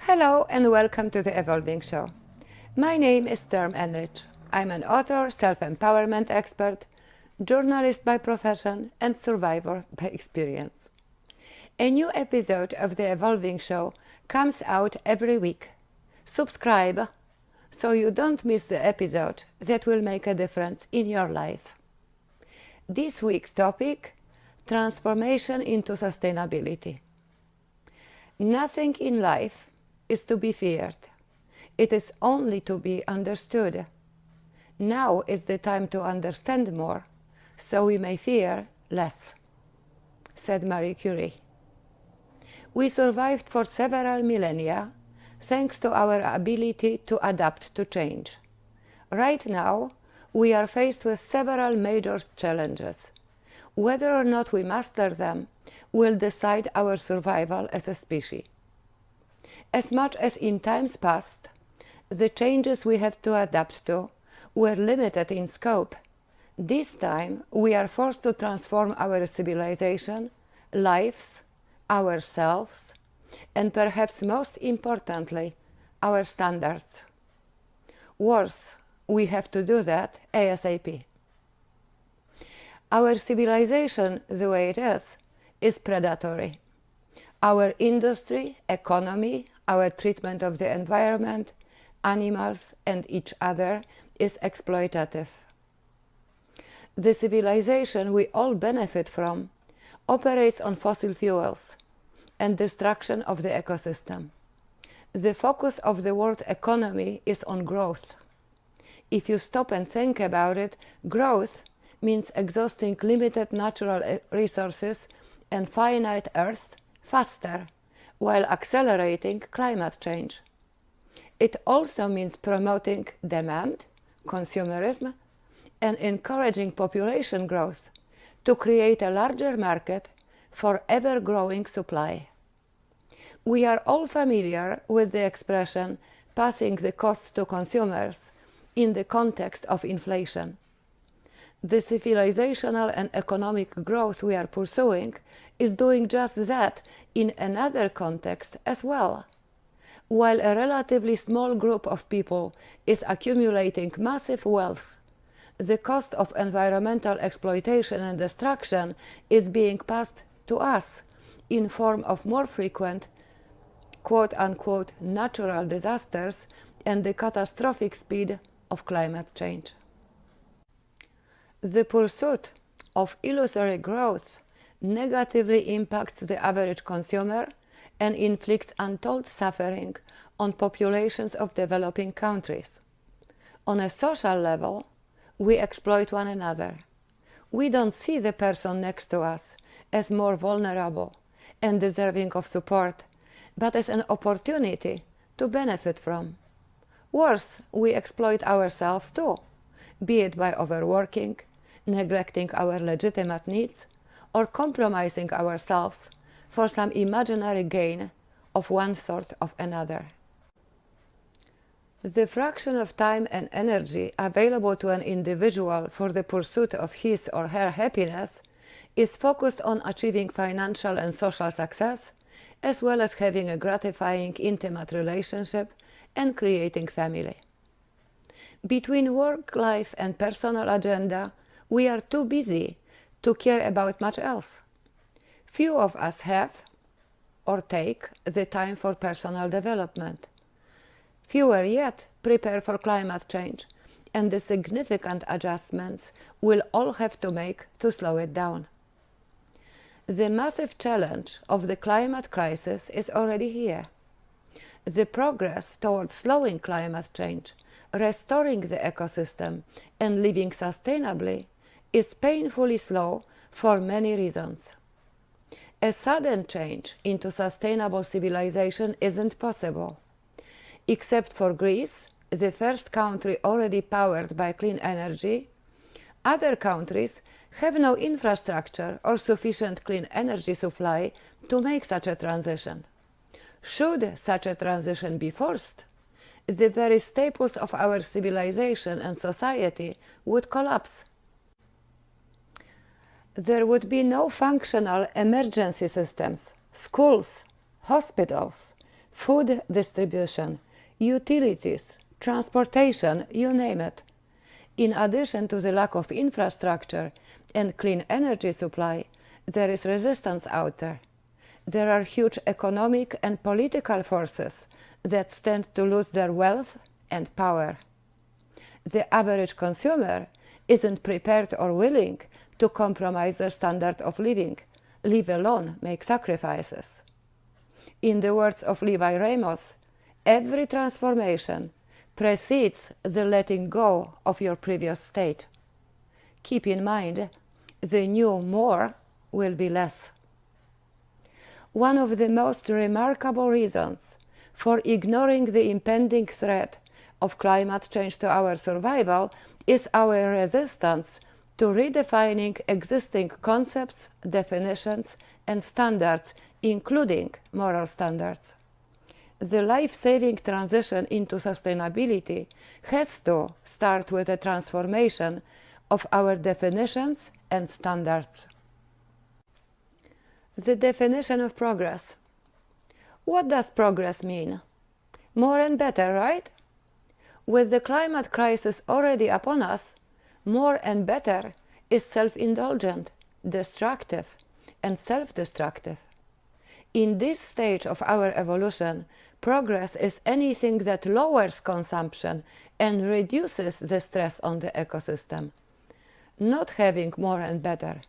Hello and welcome to the Evolving Show. My name is Term Enrich. I'm an author, self-empowerment expert, journalist by profession, and survivor by experience. A new episode of the Evolving Show comes out every week. Subscribe so you don't miss the episode that will make a difference in your life. This week's topic: transformation into sustainability. Nothing in life is to be feared. It is only to be understood. Now is the time to understand more, so we may fear less, said Marie Curie. We survived for several millennia thanks to our ability to adapt to change. Right now, we are faced with several major challenges. Whether or not we master them will decide our survival as a species. As much as in times past, the changes we had to adapt to were limited in scope, this time we are forced to transform our civilization, lives, ourselves, and perhaps most importantly, our standards. Worse, we have to do that ASAP. Our civilization, the way it is predatory. Our industry, economy, our treatment of the environment, animals, and each other is exploitative. The civilization we all benefit from operates on fossil fuels and destruction of the ecosystem. The focus of the world economy is on growth. If you stop and think about it, growth means exhausting limited natural resources and finite Earth faster, while accelerating climate change. It also means promoting demand, consumerism, and encouraging population growth to create a larger market for ever-growing supply. We are all familiar with the expression passing the cost to consumers in the context of inflation. The civilizational and economic growth we are pursuing is doing just that in another context as well. While a relatively small group of people is accumulating massive wealth, the cost of environmental exploitation and destruction is being passed to us in form of more frequent quote-unquote natural disasters and the catastrophic speed of climate change. The pursuit of illusory growth negatively impacts the average consumer and inflicts untold suffering on populations of developing countries. On a social level, we exploit one another. We don't see the person next to us as more vulnerable and deserving of support, but as an opportunity to benefit from. Worse, we exploit ourselves too, be it by overworking, neglecting our legitimate needs, or compromising ourselves for some imaginary gain of one sort or another. The fraction of time and energy available to an individual for the pursuit of his or her happiness is focused on achieving financial and social success, as well as having a gratifying intimate relationship and creating family. Between work life and personal agenda, we are too busy to care about much else. Few of us have or take the time for personal development. Fewer yet prepare for climate change and the significant adjustments we'll all have to make to slow it down. The massive challenge of the climate crisis is already here. The progress towards slowing climate change, restoring the ecosystem, and living sustainably is painfully slow for many reasons. A sudden change into sustainable civilization isn't possible. Except for Greece, the first country already powered by clean energy, other countries have no infrastructure or sufficient clean energy supply to make such a transition. Should such a transition be forced, the very staples of our civilization and society would collapse. There would be no functional emergency systems, schools, hospitals, food distribution, utilities, transportation, you name it. In addition to the lack of infrastructure and clean energy supply, there is resistance out there. There are huge economic and political forces that stand to lose their wealth and power. The average consumer isn't prepared or willing to compromise their standard of living, leave alone make sacrifices. In the words of Levi Ramos, every transformation precedes the letting go of your previous state. Keep in mind, the new more will be less. One of the most remarkable reasons for ignoring the impending threat of climate change to our survival is our resistance to redefining existing concepts, definitions, and standards, including moral standards. The life-saving transition into sustainability has to start with a transformation of our definitions and standards. The definition of progress. What does progress mean? More and better, right? With the climate crisis already upon us, more and better is self-indulgent, destructive, and self-destructive. In this stage of our evolution, progress is anything that lowers consumption and reduces the stress on the ecosystem. Not having more and better.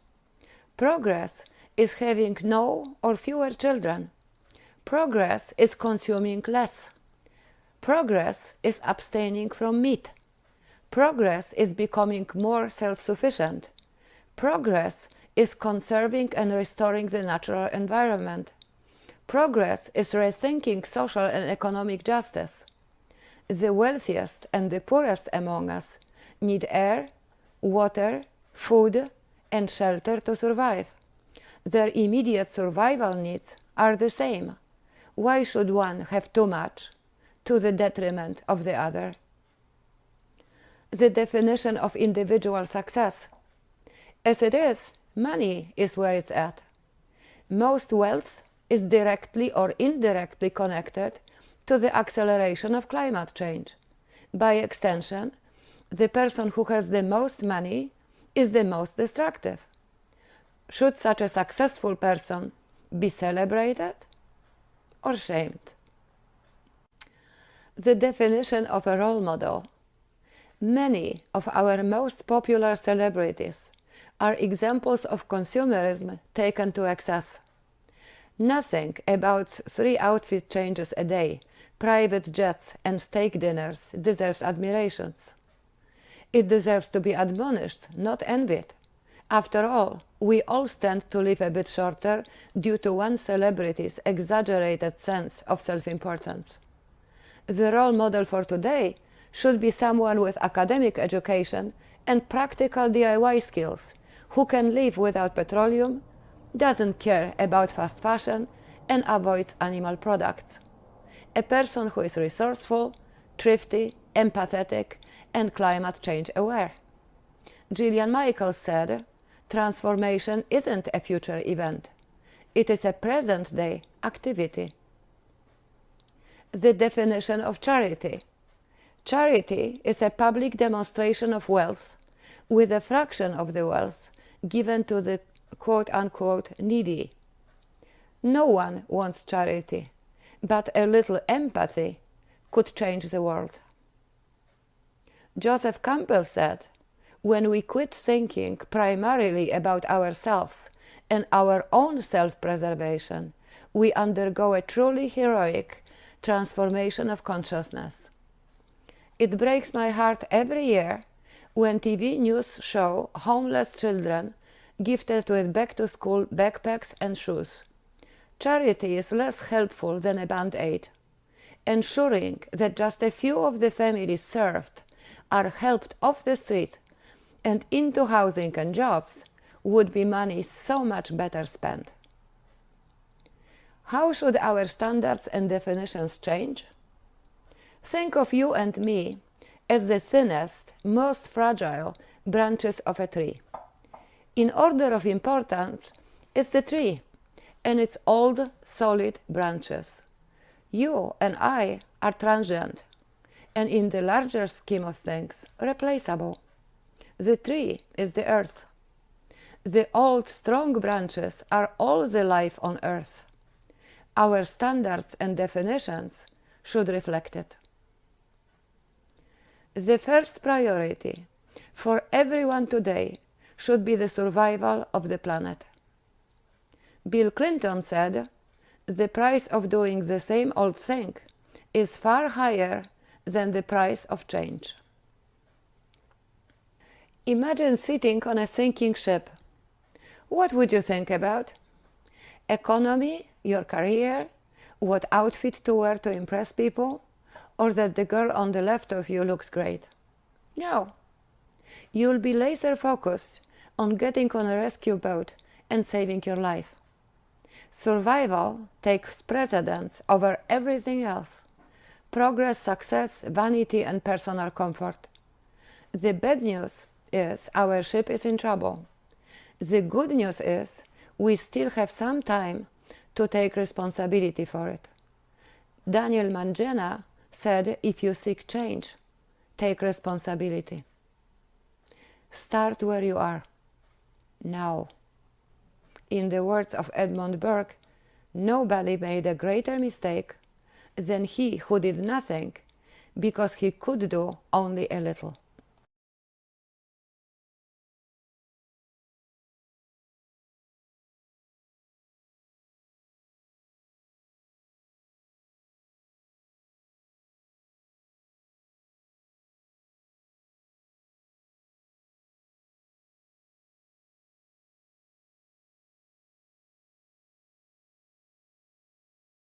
Progress is having no or fewer children. Progress is consuming less. Progress is abstaining from meat. Progress is becoming more self-sufficient. Progress is conserving and restoring the natural environment. Progress is rethinking social and economic justice. The wealthiest and the poorest among us need air, water, food, and shelter to survive. Their immediate survival needs are the same. Why should one have too much, to the detriment of the other? The definition of individual success. As it is, money is where it's at. Most wealth is directly or indirectly connected to the acceleration of climate change. By extension, the person who has the most money is the most destructive. Should such a successful person be celebrated or shamed? The definition of a role model. Many of our most popular celebrities are examples of consumerism taken to excess. Nothing about 3 outfit changes a day, private jets and steak dinners deserves admirations. It deserves to be admonished, not envied. After all, we all stand to live a bit shorter due to one celebrity's exaggerated sense of self-importance. The role model for today should be someone with academic education and practical DIY skills, who can live without petroleum, doesn't care about fast fashion, and avoids animal products. A person who is resourceful, thrifty, empathetic, and climate change aware. Gillian Michaels said, "Transformation isn't a future event. It is a present-day activity." The definition of charity. Charity is a public demonstration of wealth, with a fraction of the wealth given to the quote-unquote needy. No one wants charity, but a little empathy could change the world. Joseph Campbell said, "When we quit thinking primarily about ourselves and our own self-preservation, we undergo a truly heroic transformation of consciousness." It breaks my heart every year when TV news show homeless children gifted with back-to-school backpacks and shoes. Charity is less helpful than a Band-Aid. Ensuring that just a few of the families served are helped off the street and into housing and jobs would be money so much better spent. How should our standards and definitions change? Think of you and me as the thinnest, most fragile branches of a tree. In order of importance, it's the tree and its old, solid branches. You and I are transient, and in the larger scheme of things, replaceable. The tree is the earth. The old strong branches are all the life on earth. Our standards and definitions should reflect it. The first priority for everyone today should be the survival of the planet. Bill Clinton said, "The price of doing the same old thing is far higher than the price of change." Imagine sitting on a sinking ship. What would you think about? Economy, your career, what outfit to wear to impress people, or that the girl on the left of you looks great? No. You'll be laser focused on getting on a rescue boat and saving your life. Survival takes precedence over everything else. Progress, success, vanity, and personal comfort. The bad news is our ship is in trouble. The good news is we still have some time to take responsibility for it. Daniel Mangena said, if you seek change, take responsibility. Start where you are, now. In the words of Edmund Burke, nobody made a greater mistake than he who did nothing because he could do only a little.